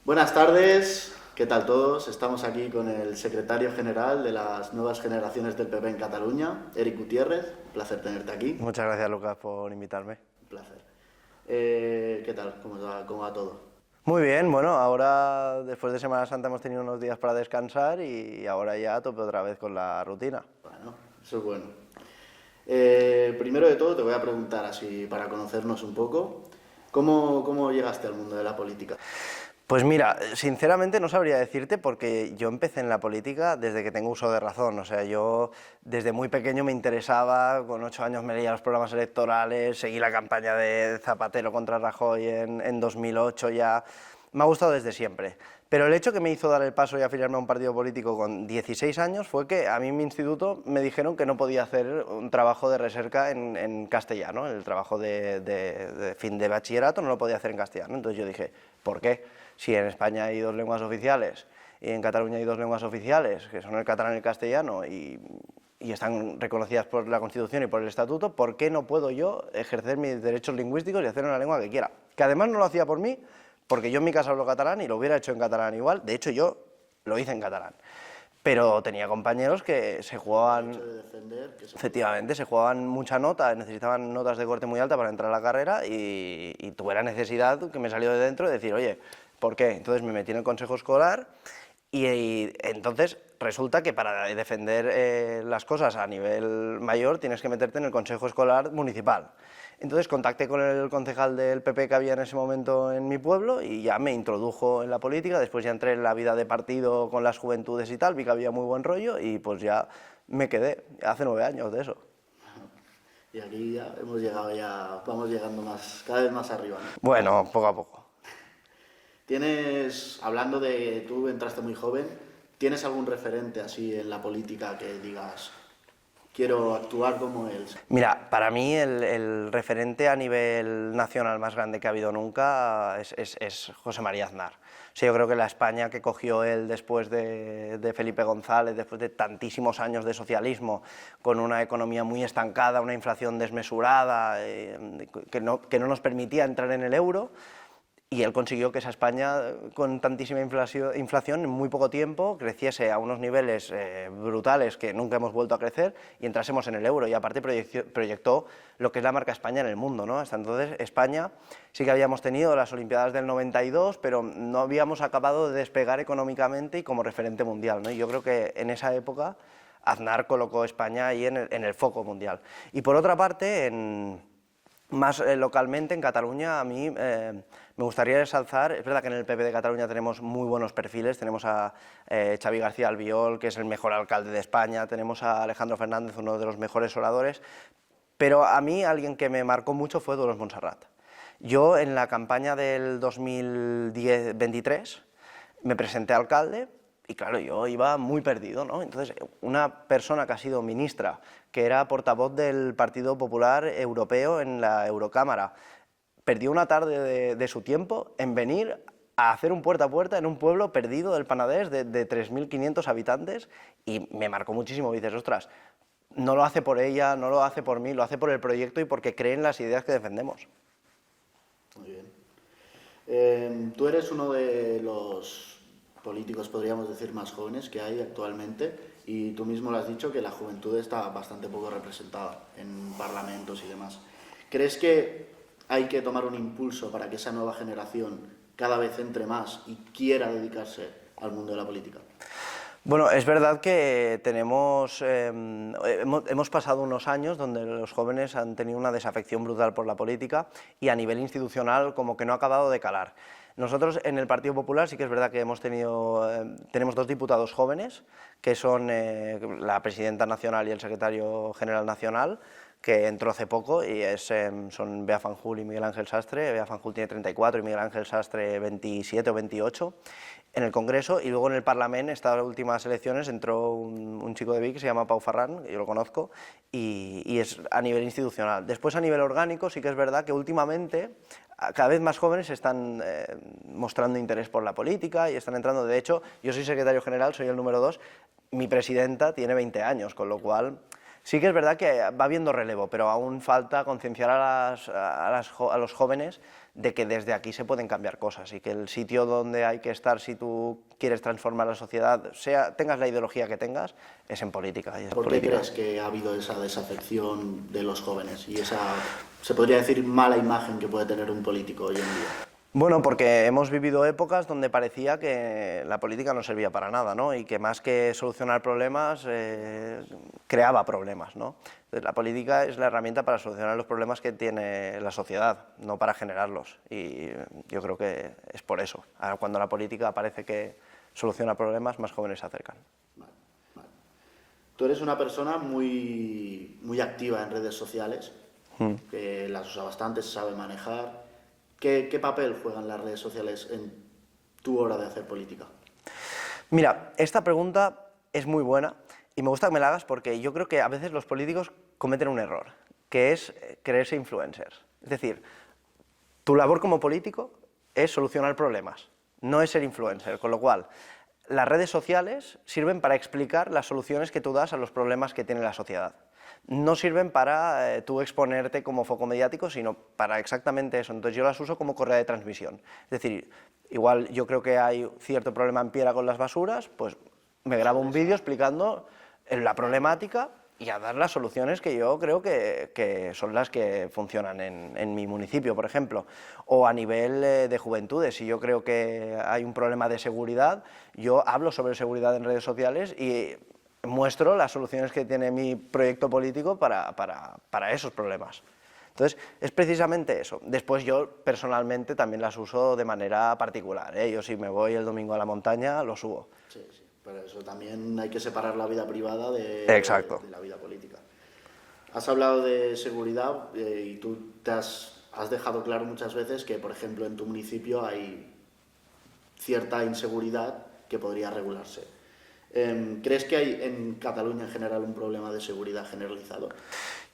Buenas tardes, ¿qué tal todos? Estamos aquí con el secretario general de las nuevas generaciones del PP en Cataluña, Eric Gutiérrez. Un placer tenerte aquí. Muchas gracias, Lucas, por invitarme. Un placer. ¿Qué tal? ¿Cómo va todo? Muy bien, bueno, ahora después de Semana Santa hemos tenido unos días para descansar y ahora ya a tope otra vez con la rutina. Bueno, eso es bueno. Primero de todo te voy a preguntar así para conocernos un poco, ¿cómo llegaste al mundo de la política? Pues mira, sinceramente no sabría decirte porque yo empecé en la política desde que tengo uso de razón, o sea, yo desde muy pequeño me interesaba, con 8 años me leía los programas electorales, seguí la campaña de Zapatero contra Rajoy en 2008 ya, me ha gustado desde siempre. Pero el hecho que me hizo dar el paso y afiliarme a un partido político con 16 años fue que a mí en mi instituto me dijeron que no podía hacer un trabajo de recerca en castellano, el trabajo de fin de bachillerato no lo podía hacer en castellano, entonces yo dije, ¿por qué? Si en España hay dos lenguas oficiales y en Cataluña hay dos lenguas oficiales, que son el catalán y el castellano, y están reconocidas por la Constitución y por el Estatuto, ¿por qué no puedo yo ejercer mis derechos lingüísticos y hacer una lengua que quiera? Que además no lo hacía por mí, porque yo en mi casa hablo catalán y lo hubiera hecho en catalán igual, de hecho yo lo hice en catalán. Pero tenía compañeros que se jugaban, El hecho de defender que se... efectivamente, se jugaban mucha nota, necesitaban notas de corte muy alta para entrar a la carrera y tuve la necesidad que me salió de dentro de decir, oye, ¿por qué? Entonces me metí en el consejo escolar y entonces resulta que para defender las cosas a nivel mayor tienes que meterte en el consejo escolar municipal. Entonces contacté con el concejal del PP que había en ese momento en mi pueblo y ya me introdujo en la política, después ya entré en la vida de partido con las juventudes y tal, vi que había muy buen rollo y pues ya me quedé, hace 9 años de eso. Y aquí ya hemos llegado, vamos llegando cada vez más arriba, ¿no? Bueno, poco a poco. Hablando de, tú entraste muy joven, ¿tienes algún referente así en la política que digas, quiero actuar como él? Mira, para mí el referente a nivel nacional más grande que ha habido nunca es José María Aznar. O sea, yo creo que la España que cogió él después de Felipe González, después de tantísimos años de socialismo, con una economía muy estancada, una inflación desmesurada, que no nos permitía entrar en el euro, y él consiguió que esa España, con tantísima inflación, en muy poco tiempo creciese a unos niveles brutales que nunca hemos vuelto a crecer y entrásemos en el euro. Y aparte proyectó lo que es la marca España en el mundo, ¿no? Hasta entonces España sí que habíamos tenido las Olimpiadas del 92, pero no habíamos acabado de despegar económicamente y como referente mundial, ¿no? Y yo creo que en esa época Aznar colocó a España ahí en el foco mundial. Y por otra parte, más localmente, en Cataluña, a mí me gustaría resaltar, es verdad que en el PP de Cataluña tenemos muy buenos perfiles, tenemos a Xavi García Albiol, que es el mejor alcalde de España, tenemos a Alejandro Fernández, uno de los mejores oradores, pero a mí alguien que me marcó mucho fue Dolors Montserrat. Yo en la campaña del 2023 me presenté a alcalde y claro, yo iba muy perdido, ¿no? Entonces, una persona que ha sido ministra, que era portavoz del Partido Popular Europeo en la Eurocámara, perdió una tarde de su tiempo en venir a hacer un puerta a puerta en un pueblo perdido del Penedès de 3.500 habitantes y me marcó muchísimo. Dices, ostras, no lo hace por ella, no lo hace por mí, lo hace por el proyecto y porque cree en las ideas que defendemos. Muy bien. Tú eres uno de los políticos, podríamos decir, más jóvenes que hay actualmente y tú mismo lo has dicho que la juventud está bastante poco representada en parlamentos y demás. ¿Crees que hay que tomar un impulso para que esa nueva generación cada vez entre más y quiera dedicarse al mundo de la política? Bueno, es verdad que hemos pasado unos años donde los jóvenes han tenido una desafección brutal por la política y a nivel institucional como que no ha acabado de calar. Nosotros en el Partido Popular sí que es verdad que tenemos dos diputados jóvenes, que son la presidenta nacional y el secretario general nacional, que entró hace poco y son Bea Fanjul y Miguel Ángel Sastre. Bea Fanjul tiene 34 y Miguel Ángel Sastre 27 o 28 en el Congreso, y luego en el Parlamento, estas últimas elecciones, entró un chico de Vic que se llama Pau Ferran, yo lo conozco, y es a nivel institucional. Después a nivel orgánico sí que es verdad que últimamente cada vez más jóvenes están mostrando interés por la política y están entrando. De hecho, yo soy secretario general, soy el número 2, mi presidenta tiene 20 años, con lo cual Sí que es verdad que va habiendo relevo, pero aún falta concienciar a los jóvenes de que desde aquí se pueden cambiar cosas y que el sitio donde hay que estar si tú quieres transformar la sociedad, tengas la ideología que tengas, es en política. ¿Por qué crees que ha habido esa desafección de los jóvenes y esa, se podría decir, mala imagen que puede tener un político hoy en día? Bueno, porque hemos vivido épocas donde parecía que la política no servía para nada, ¿no? Y que más que solucionar problemas, creaba problemas, ¿no? Entonces, la política es la herramienta para solucionar los problemas que tiene la sociedad, no para generarlos. Y yo creo que es por eso. Ahora, cuando la política parece que soluciona problemas, más jóvenes se acercan. Vale, vale. Tú eres una persona muy activa en redes sociales, que las usa bastante, se sabe manejar. ¿Qué papel juegan las redes sociales en tu hora de hacer política? Mira, esta pregunta es muy buena y me gusta que me la hagas porque yo creo que a veces los políticos cometen un error, que es creerse influencers. Es decir, tu labor como político es solucionar problemas, no es ser influencer, con lo cual las redes sociales sirven para explicar las soluciones que tú das a los problemas que tiene la sociedad. No sirven para tú exponerte como foco mediático, sino para exactamente eso. Entonces yo las uso como correa de transmisión. Es decir, igual yo creo que hay cierto problema en Piera con las basuras, pues me grabo un vídeo explicando la problemática y a dar las soluciones que yo creo que son las que funcionan en mi municipio, por ejemplo. O a nivel de juventudes, si yo creo que hay un problema de seguridad, yo hablo sobre seguridad en redes sociales y muestro las soluciones que tiene mi proyecto político para esos problemas. Entonces, es precisamente eso. Después yo personalmente también las uso de manera particular, ¿eh? Yo si me voy el domingo a la montaña, lo subo. Sí, sí, pero eso también hay que separar la vida privada de la vida política. Has hablado de seguridad y tú has dejado claro muchas veces que, por ejemplo, en tu municipio hay cierta inseguridad que podría regularse. ¿Crees que hay en Cataluña en general un problema de seguridad generalizado?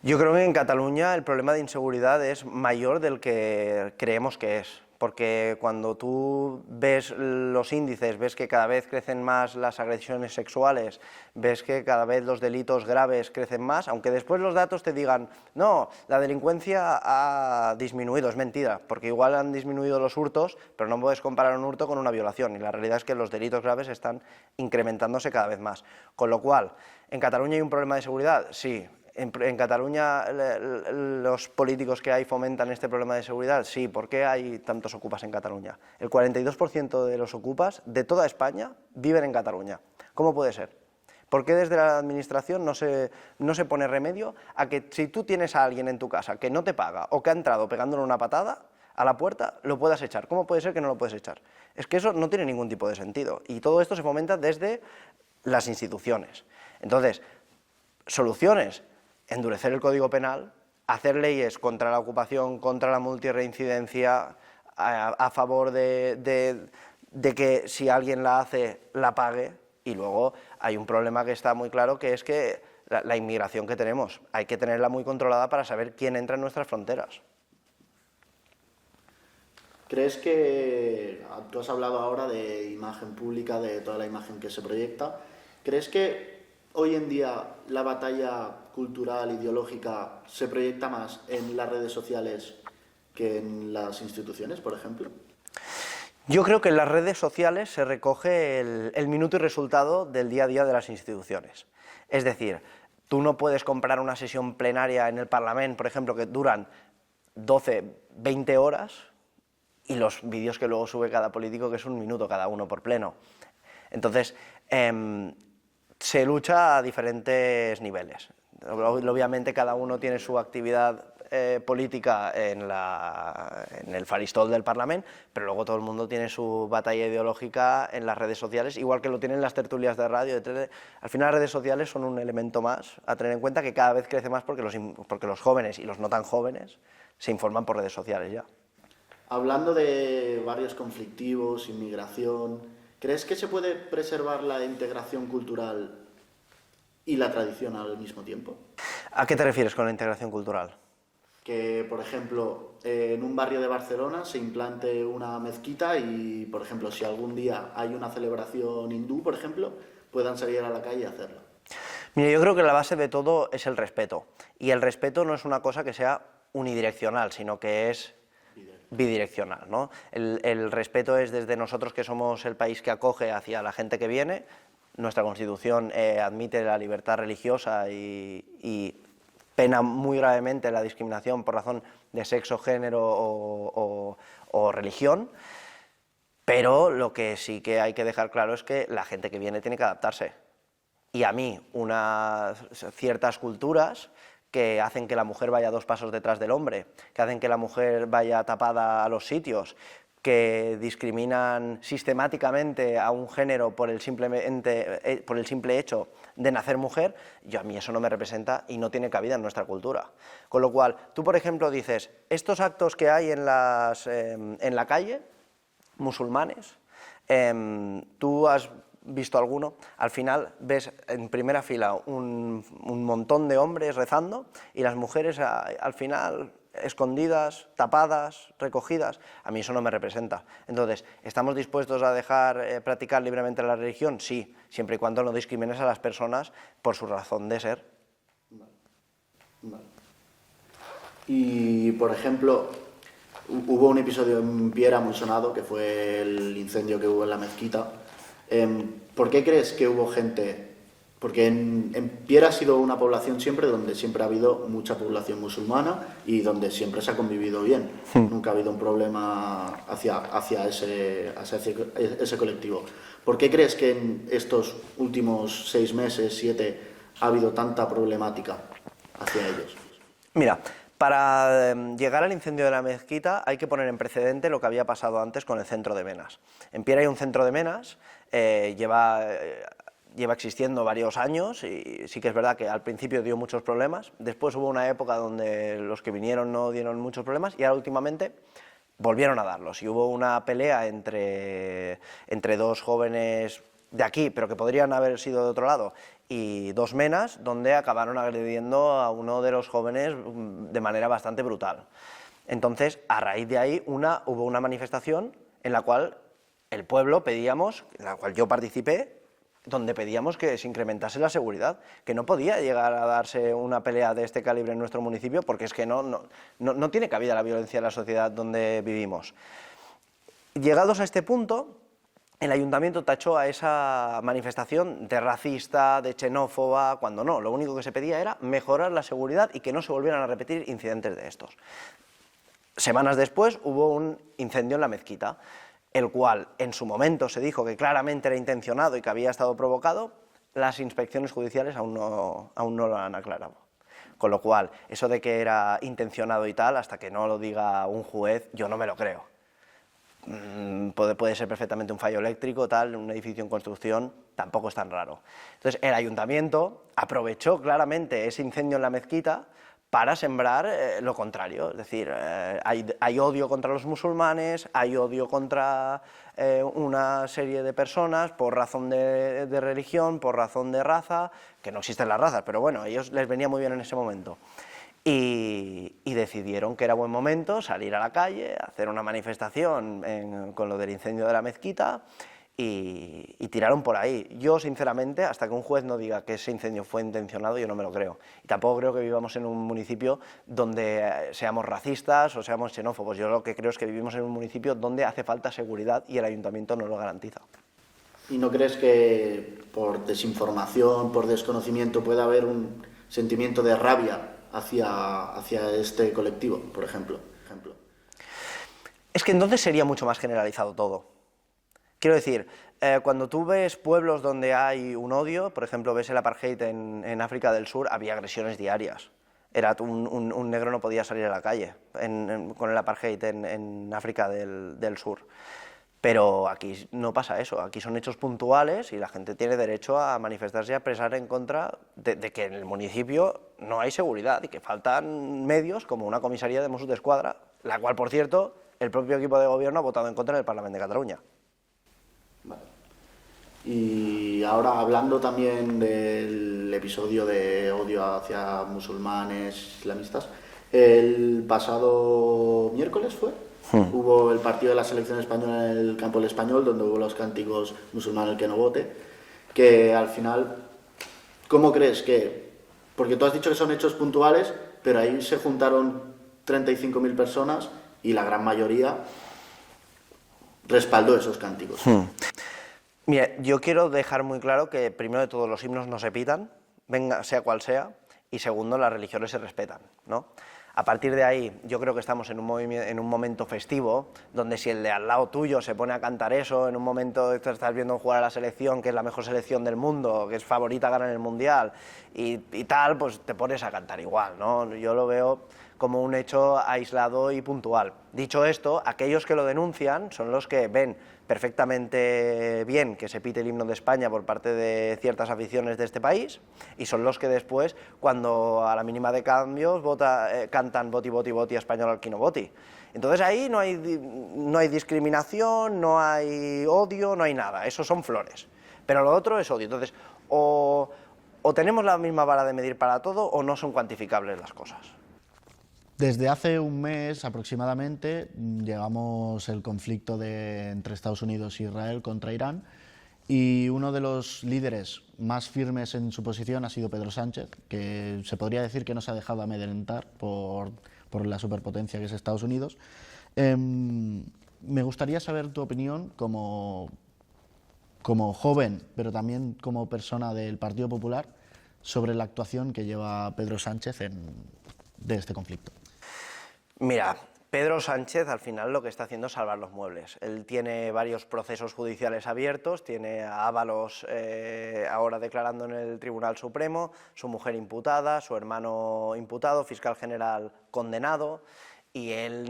Yo creo que en Cataluña el problema de inseguridad es mayor del que creemos que es, porque cuando tú ves los índices, ves que cada vez crecen más las agresiones sexuales, ves que cada vez los delitos graves crecen más, aunque después los datos te digan, no, la delincuencia ha disminuido, es mentira, porque igual han disminuido los hurtos, pero no puedes comparar un hurto con una violación, y la realidad es que los delitos graves están incrementándose cada vez más. Con lo cual, ¿en Cataluña hay un problema de seguridad? Sí. ¿En Cataluña los políticos que hay fomentan este problema de seguridad? Sí. ¿Por qué hay tantos ocupas en Cataluña? El 42% de los ocupas de toda España viven en Cataluña. ¿Cómo puede ser? ¿Por qué desde la administración no se pone remedio a que si tú tienes a alguien en tu casa que no te paga o que ha entrado pegándole una patada a la puerta, lo puedas echar? ¿Cómo puede ser que no lo puedes echar? Es que eso no tiene ningún tipo de sentido y todo esto se fomenta desde las instituciones. Entonces, soluciones: endurecer el Código Penal, hacer leyes contra la ocupación, contra la multirreincidencia, a favor de que si alguien la hace, la pague. Y luego hay un problema que está muy claro, que es que la inmigración que tenemos, hay que tenerla muy controlada para saber quién entra en nuestras fronteras. ¿Crees que, tú has hablado ahora de imagen pública, de toda la imagen que se proyecta, ¿crees que hoy en día la batalla cultural, ideológica, se proyecta más en las redes sociales que en las instituciones, por ejemplo? Yo creo que en las redes sociales se recoge el minuto y resultado del día a día de las instituciones. Es decir, tú no puedes comprar una sesión plenaria en el Parlamento, por ejemplo, que duran 12, 20 horas, y los vídeos que luego sube cada político, que es un minuto cada uno por pleno. Entonces, se lucha a diferentes niveles. Obviamente cada uno tiene su actividad política en el faristol del Parlamento, pero luego todo el mundo tiene su batalla ideológica en las redes sociales, igual que lo tienen las tertulias de radio, de tele. Al final las redes sociales son un elemento más a tener en cuenta, que cada vez crece más porque los jóvenes y los no tan jóvenes se informan por redes sociales ya. Hablando de barrios conflictivos, inmigración, ¿crees que se puede preservar la integración cultural y la tradición al mismo tiempo? ¿A qué te refieres con la integración cultural? Que, por ejemplo, en un barrio de Barcelona se implante una mezquita y, por ejemplo, si algún día hay una celebración hindú, por ejemplo, puedan salir a la calle a hacerla. Mira, yo creo que la base de todo es el respeto. Y el respeto no es una cosa que sea unidireccional, sino que es bidireccional, ¿no? El respeto es desde nosotros, que somos el país que acoge, hacia la gente que viene. Nuestra Constitución admite la libertad religiosa y pena muy gravemente la discriminación por razón de sexo, género o religión, pero lo que sí que hay que dejar claro es que la gente que viene tiene que adaptarse. Y a mí, ciertas culturas que hacen que la mujer vaya 2 pasos detrás del hombre, que hacen que la mujer vaya tapada a los sitios, que discriminan sistemáticamente a un género por el simple hecho de nacer mujer, a mí eso no me representa y no tiene cabida en nuestra cultura. Con lo cual, tú, por ejemplo, dices, estos actos que hay en la calle, musulmanes, tú has visto alguno, al final ves en primera fila un montón de hombres rezando y las mujeres al final escondidas, tapadas, recogidas. A mí eso no me representa. Entonces, ¿estamos dispuestos a dejar practicar libremente la religión? Sí, siempre y cuando no discrimines a las personas por su razón de ser. Vale. Y, por ejemplo, hubo un episodio en Piera muy sonado, que fue el incendio que hubo en la mezquita. ¿Por qué crees que hubo gente? Porque en Piera ha sido una población siempre donde siempre ha habido mucha población musulmana y donde siempre se ha convivido bien. Nunca ha habido un problema hacia ese colectivo. ¿Por qué crees que en estos últimos 6 meses, 7, ha habido tanta problemática hacia ellos? Mira, para llegar al incendio de la mezquita hay que poner en precedente lo que había pasado antes con el centro de Menas. En Piera hay un centro de Menas, lleva existiendo varios años y sí que es verdad que al principio dio muchos problemas, después hubo una época donde los que vinieron no dieron muchos problemas y ahora últimamente volvieron a darlos y hubo una pelea entre 2 jóvenes de aquí, pero que podrían haber sido de otro lado, y 2 menas, donde acabaron agrediendo a uno de los jóvenes de manera bastante brutal. Entonces, a raíz de ahí, hubo una manifestación en la cual el pueblo pedíamos, en la cual yo participé, donde pedíamos que se incrementase la seguridad, que no podía llegar a darse una pelea de este calibre en nuestro municipio, porque es que no tiene cabida la violencia en la sociedad donde vivimos. Llegados a este punto, el ayuntamiento tachó a esa manifestación de racista, de xenófoba, cuando no, lo único que se pedía era mejorar la seguridad y que no se volvieran a repetir incidentes de estos. Semanas después hubo un incendio en la mezquita, el cual en su momento se dijo que claramente era intencionado y que había estado provocado. Las inspecciones judiciales aún no lo han aclarado. Con lo cual, eso de que era intencionado y tal, hasta que no lo diga un juez, yo no me lo creo. Puede ser perfectamente un fallo eléctrico, tal, un edificio en construcción, tampoco es tan raro. Entonces, el ayuntamiento aprovechó claramente ese incendio en la mezquita para sembrar lo contrario, es decir, hay odio contra los musulmanes, hay odio contra una serie de personas por razón de religión, por razón de raza, que no existen las razas, pero bueno, a ellos les venía muy bien en ese momento. Y decidieron que era buen momento salir a la calle, hacer una manifestación con lo del incendio de la mezquita y tiraron por ahí. Yo, sinceramente, hasta que un juez no diga que ese incendio fue intencionado, yo no me lo creo. Y tampoco creo que vivamos en un municipio donde seamos racistas o seamos xenófobos. Yo lo que creo es que vivimos en un municipio donde hace falta seguridad y el ayuntamiento no lo garantiza. ¿Y no crees que por desinformación, por desconocimiento, pueda haber un sentimiento de rabia hacia este colectivo, por ejemplo? Es que entonces sería mucho más generalizado todo. Quiero decir, cuando tú ves pueblos donde hay un odio, por ejemplo, ves el apartheid en África del Sur, había agresiones diarias. Un negro no podía salir a la calle con el apartheid en África del Sur. Pero aquí no pasa eso, aquí son hechos puntuales y la gente tiene derecho a manifestarse y a expresar en contra de que en el municipio no hay seguridad y que faltan medios como una comisaría de Mossos d'Esquadra, la cual, por cierto, el propio equipo de gobierno ha votado en contra en el Parlamento de Cataluña. Vale. Y ahora, hablando también del episodio de odio hacia musulmanes islamistas, el pasado miércoles hubo el partido de la selección española en el campo del Español, donde hubo los cánticos musulmanes que no vote, que al final ¿cómo crees que...? Porque tú has dicho que son hechos puntuales, pero ahí se juntaron 35.000 personas y la gran mayoría respaldó esos cánticos. Mira, yo quiero dejar muy claro que primero de todo los himnos no se pitan, venga, sea cual sea, y segundo, las religiones se respetan, ¿no? A partir de ahí, yo creo que estamos en un momento festivo, donde si el de al lado tuyo se pone a cantar eso, en un momento estás viendo jugar a la selección, que es la mejor selección del mundo, que es favorita a ganar el Mundial, y tal, pues te pones a cantar igual, ¿no? Yo lo veo como un hecho aislado y puntual. Dicho esto, aquellos que lo denuncian son los que ven perfectamente bien que se pite el himno de España por parte de ciertas aficiones de este país, y son los que después, cuando a la mínima de cambios, cantan voti, voti, voti, español al que no voti. Entonces ahí no hay discriminación, no hay odio, no hay nada, eso son flores. Pero lo otro es odio. Entonces, o tenemos la misma vara de medir para todo, o no son cuantificables las cosas. Desde hace un mes aproximadamente llegamos el conflicto entre Estados Unidos e Israel contra Irán, y uno de los líderes más firmes en su posición ha sido Pedro Sánchez, que se podría decir que no se ha dejado amedrentar por la superpotencia que es Estados Unidos. Me gustaría saber tu opinión como joven, pero también como persona del Partido Popular, sobre la actuación que lleva Pedro Sánchez de este conflicto. Mira, Pedro Sánchez al final lo que está haciendo es salvar los muebles. Él tiene varios procesos judiciales abiertos, tiene a Ábalos ahora declarando en el Tribunal Supremo, su mujer imputada, su hermano imputado, fiscal general condenado, y él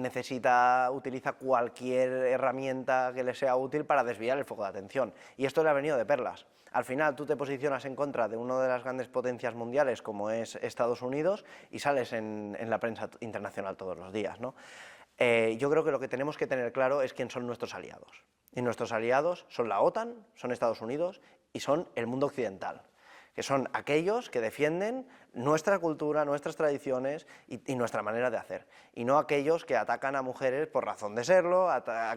utiliza cualquier herramienta que le sea útil para desviar el foco de atención. Y esto le ha venido de perlas. Al final tú te posicionas en contra de una de las grandes potencias mundiales como es Estados Unidos y sales en la prensa internacional todos los días, ¿no? Yo creo que lo que tenemos que tener claro es quién son nuestros aliados. Y nuestros aliados son la OTAN, son Estados Unidos y son el mundo occidental, que son aquellos que defienden nuestra cultura, nuestras tradiciones y nuestra manera de hacer, y no aquellos que atacan a mujeres por razón de serlo,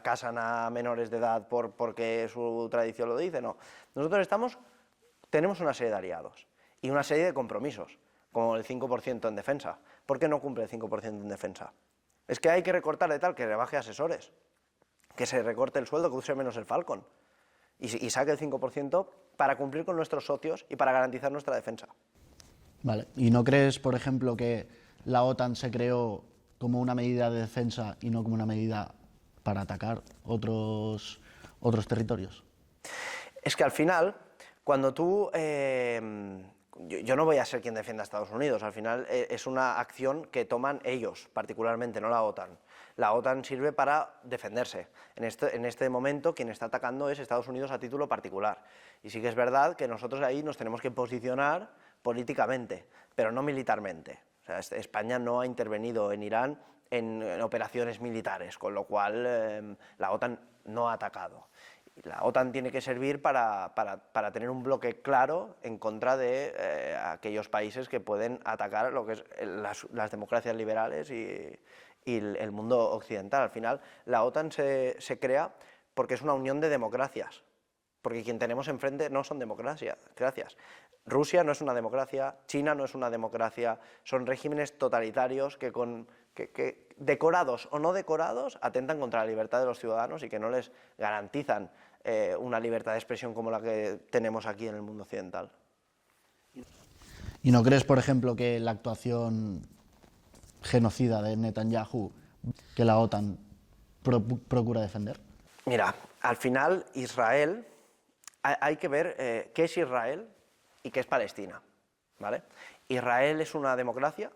casan a menores de edad porque su tradición lo dice, no. Nosotros tenemos una serie de aliados y una serie de compromisos, como el 5% en defensa. ¿Por qué no cumple el 5% en defensa? Es que hay que recortar de tal que rebaje asesores, que se recorte el sueldo, que use menos el Falcon, y saque el 5% para cumplir con nuestros socios y para garantizar nuestra defensa. Vale. ¿Y no crees, por ejemplo, que la OTAN se creó como una medida de defensa y no como una medida para atacar otros territorios? Es que al final, cuando tú... yo no voy a ser quien defienda a Estados Unidos, al final es una acción que toman ellos, particularmente, no la OTAN. La OTAN sirve para defenderse. En este momento quien está atacando es Estados Unidos a título particular. Y sí que es verdad que nosotros ahí nos tenemos que posicionar políticamente, pero no militarmente. O sea, España no ha intervenido en Irán en operaciones militares, con lo cual la OTAN no ha atacado. La OTAN tiene que servir para tener un bloque claro en contra de aquellos países que pueden atacar lo que es las democracias liberales y el mundo occidental. Al final, la OTAN se crea porque es una unión de democracias, porque quien tenemos enfrente no son democracias. Rusia no es una democracia, China no es una democracia, son regímenes totalitarios que decorados o no decorados atentan contra la libertad de los ciudadanos y que no les garantizan una libertad de expresión como la que tenemos aquí en el mundo occidental. ¿Y no crees, por ejemplo, que la actuación genocida de Netanyahu, que la OTAN procura defender? Mira, al final Israel, hay que ver qué es Israel y qué es Palestina, ¿vale? Israel es una democracia,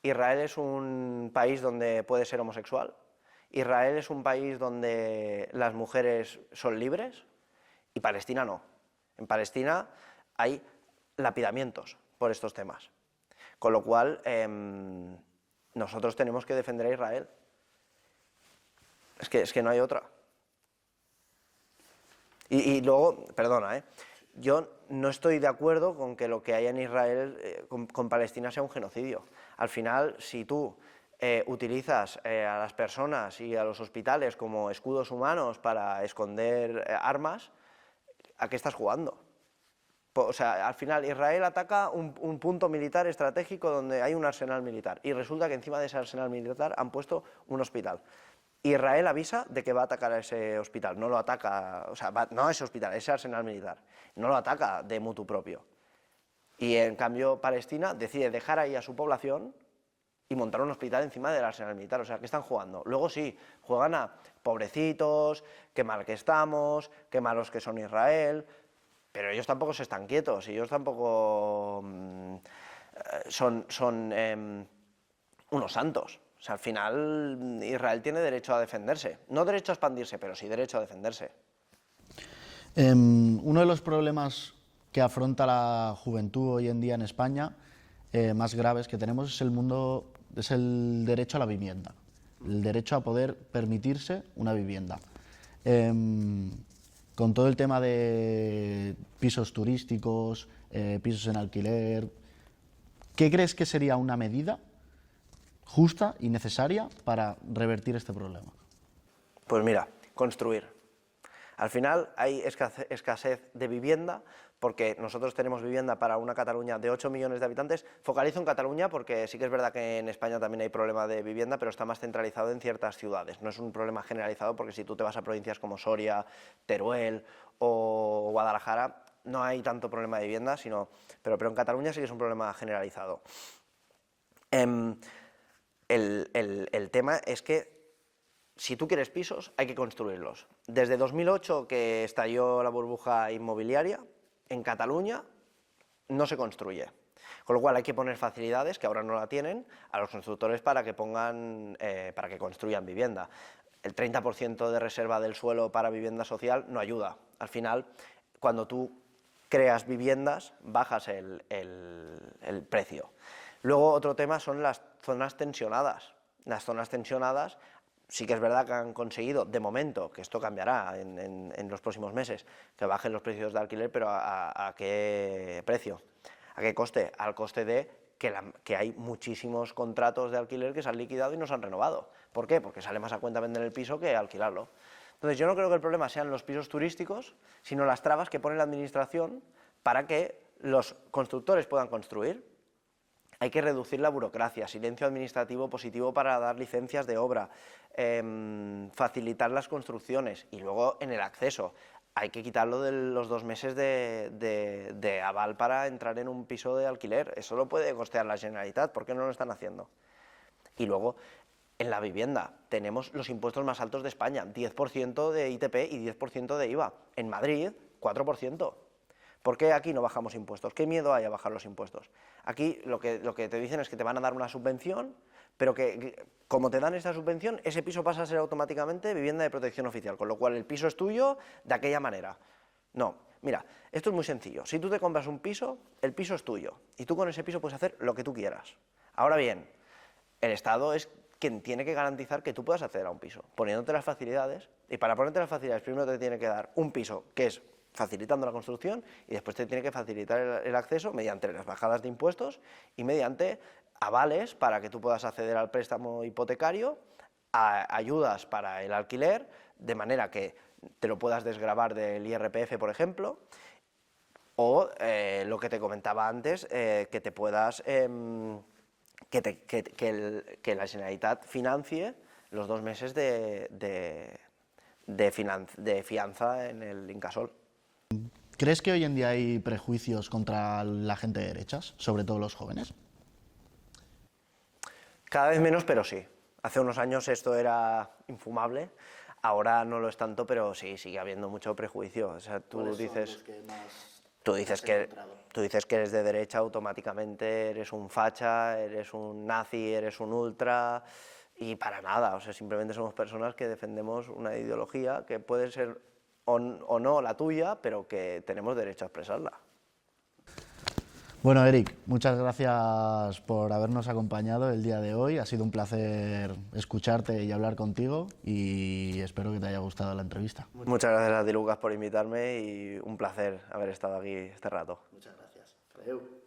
Israel es un país donde puede ser homosexual, Israel es un país donde las mujeres son libres y Palestina no. En Palestina hay lapidamientos por estos temas, con lo cual nosotros tenemos que defender a Israel. Es que no hay otra. Y luego, perdona, yo no estoy de acuerdo con que lo que hay en Israel con Palestina sea un genocidio. Al final, si tú utilizas a las personas y a los hospitales como escudos humanos para esconder armas, ¿a qué estás jugando? O sea, al final Israel ataca un punto militar estratégico donde hay un arsenal militar y resulta que encima de ese arsenal militar han puesto un hospital. Israel avisa de que va a atacar a ese hospital, no lo ataca, o sea, no a ese hospital, a ese arsenal militar, no lo ataca de motu propio. Y en cambio Palestina decide dejar ahí a su población y montar un hospital encima del arsenal militar. O sea, ¿qué están jugando? Luego sí, juegan a pobrecitos, qué mal que estamos, qué malos que son Israel, pero ellos tampoco se están quietos, ellos tampoco son unos santos. O sea, al final Israel tiene derecho a defenderse, no derecho a expandirse, pero sí derecho a defenderse. Uno de los problemas que afronta la juventud hoy en día en España, más graves que tenemos, es el derecho a la vivienda, el derecho a poder permitirse una vivienda. Con todo el tema de pisos turísticos, pisos en alquiler, ¿qué crees que sería una medida justa y necesaria para revertir este problema? Pues mira, construir. Al final hay escasez de vivienda porque nosotros tenemos vivienda para una Cataluña de 8 millones de habitantes. Focalizo en Cataluña porque sí que es verdad que en España también hay problema de vivienda, pero está más centralizado en ciertas ciudades. No es un problema generalizado porque si tú te vas a provincias como Soria, Teruel o Guadalajara, no hay tanto problema de vivienda, pero en Cataluña sí que es un problema generalizado. El tema es que si tú quieres pisos, hay que construirlos. Desde 2008, que estalló la burbuja inmobiliaria, en Cataluña no se construye. Con lo cual hay que poner facilidades, que ahora no la tienen, a los constructores para que construyan vivienda. El 30% de reserva del suelo para vivienda social no ayuda. Al final, cuando tú creas viviendas, bajas el precio. Luego, otro tema son las zonas tensionadas. Las zonas tensionadas sí que es verdad que han conseguido, de momento, que esto cambiará en los próximos meses, que bajen los precios de alquiler, pero ¿a qué precio? ¿A qué coste? Al coste de que hay muchísimos contratos de alquiler que se han liquidado y no se han renovado. ¿Por qué? Porque sale más a cuenta vender el piso que alquilarlo. Entonces yo no creo que el problema sean los pisos turísticos, sino las trabas que pone la administración para que los constructores puedan construir. Hay que reducir la burocracia, silencio administrativo positivo para dar licencias de obra, facilitar las construcciones y luego en el acceso. Hay que quitarlo de los 2 meses de aval para entrar en un piso de alquiler. Eso lo puede costear la Generalitat, ¿por qué no lo están haciendo? Y luego, en la vivienda, tenemos los impuestos más altos de España, 10% de ITP y 10% de IVA. En Madrid, 4%. ¿Por qué aquí no bajamos impuestos? ¿Qué miedo hay a bajar los impuestos? Aquí lo que te dicen es que te van a dar una subvención, pero que como te dan esta subvención, ese piso pasa a ser automáticamente vivienda de protección oficial, con lo cual el piso es tuyo de aquella manera. No, mira, esto es muy sencillo. Si tú te compras un piso, el piso es tuyo y tú con ese piso puedes hacer lo que tú quieras. Ahora bien, el Estado es quien tiene que garantizar que tú puedas acceder a un piso, poniéndote las facilidades, y para ponerte las facilidades primero te tiene que dar un piso que es facilitando la construcción y después te tiene que facilitar el acceso mediante las bajadas de impuestos y mediante avales para que tú puedas acceder al préstamo hipotecario, a ayudas para el alquiler, de manera que te lo puedas desgravar del IRPF, por ejemplo, o lo que te comentaba antes, que te puedas que la Generalitat financie los 2 meses de fianza en el Incasòl. ¿Crees que hoy en día hay prejuicios contra la gente de derechas, sobre todo los jóvenes? Cada vez menos, pero sí. Hace unos años esto era infumable, ahora no lo es tanto, pero sí, sigue habiendo mucho prejuicio. O sea, tú dices que eres de derecha, automáticamente eres un facha, eres un nazi, eres un ultra, y para nada. O sea, simplemente somos personas que defendemos una ideología que puede ser o no la tuya, pero que tenemos derecho a expresarla. Bueno, Eric, muchas gracias por habernos acompañado el día de hoy. Ha sido un placer escucharte y hablar contigo y espero que te haya gustado la entrevista. Muchas gracias a ti, Lucas, por invitarme y un placer haber estado aquí este rato. Muchas gracias. Adeu.